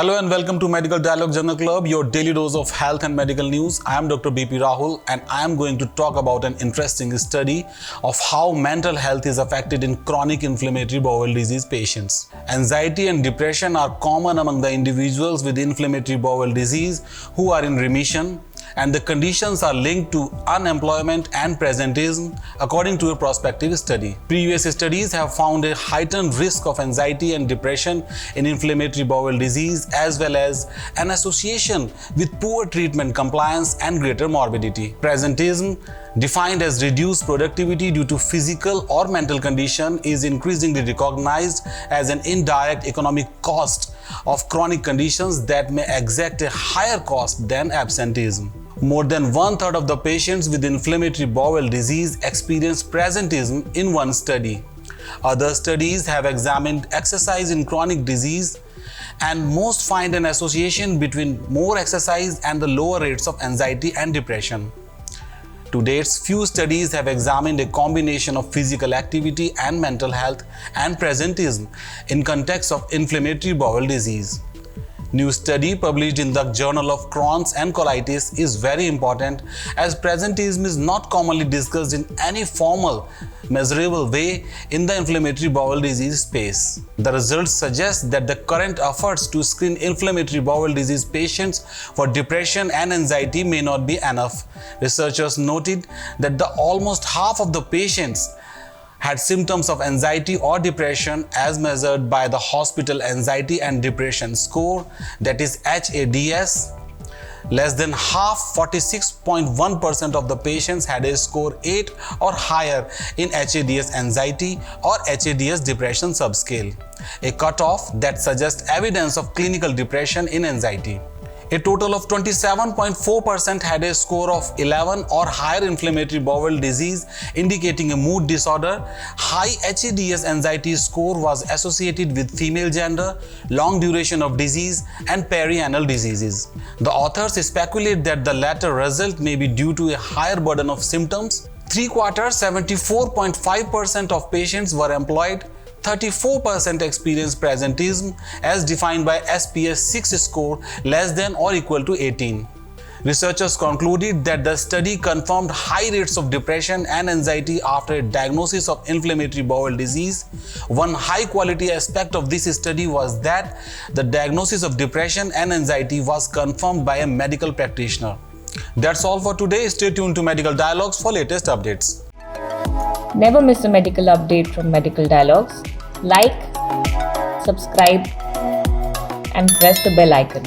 Hello and welcome to Medical Dialogue Journal Club, your daily dose of health and medical news. I am Dr. BP Rahul and I am going to talk about an interesting study of how mental health is affected in chronic inflammatory bowel disease patients. Anxiety and depression are common among the individuals with inflammatory bowel disease who are in remission, and the conditions are linked to unemployment and presentism according to a prospective study. Previous studies have found a heightened risk of anxiety and depression in inflammatory bowel disease as well as an association with poor treatment compliance and greater morbidity. Presentism, defined as reduced productivity due to physical or mental condition, is increasingly recognized as an indirect economic cost of chronic conditions that may exact a higher cost than absenteeism. More than one-third of the patients with inflammatory bowel disease experience presentism in one study. Other studies have examined exercise in chronic disease, and most find an association between more exercise and the lower rates of anxiety and depression. To date, few studies have examined a combination of physical activity and mental health and presentism in context of inflammatory bowel disease. New study published in the Journal of Crohn's and Colitis is very important as presentism is not commonly discussed in any formal, measurable way in the inflammatory bowel disease space. The results suggest that the current efforts to screen inflammatory bowel disease patients for depression and anxiety may not be enough. Researchers noted that almost half of the patients had symptoms of anxiety or depression as measured by the Hospital Anxiety and Depression Score, that is HADS. Less than half, 46.1% of the patients had a score 8 or higher in HADS anxiety or HADS depression subscale, a cutoff that suggests evidence of clinical depression in anxiety. A total of 27.4% had a score of 11 or higher inflammatory bowel disease, indicating a mood disorder. High HADS anxiety score was associated with female gender, long duration of disease, and perianal diseases. The authors speculate that the latter result may be due to a higher burden of symptoms. 74.5% of patients were employed. 34% experienced presentism as defined by SPS 6 score less than or equal to 18. Researchers concluded that the study confirmed high rates of depression and anxiety after a diagnosis of inflammatory bowel disease. One high-quality aspect of this study was that the diagnosis of depression and anxiety was confirmed by a medical practitioner. That's all for today. Stay tuned to Medical Dialogues for latest updates. Never miss a medical update from Medical Dialogues. Like, subscribe, and press the bell icon.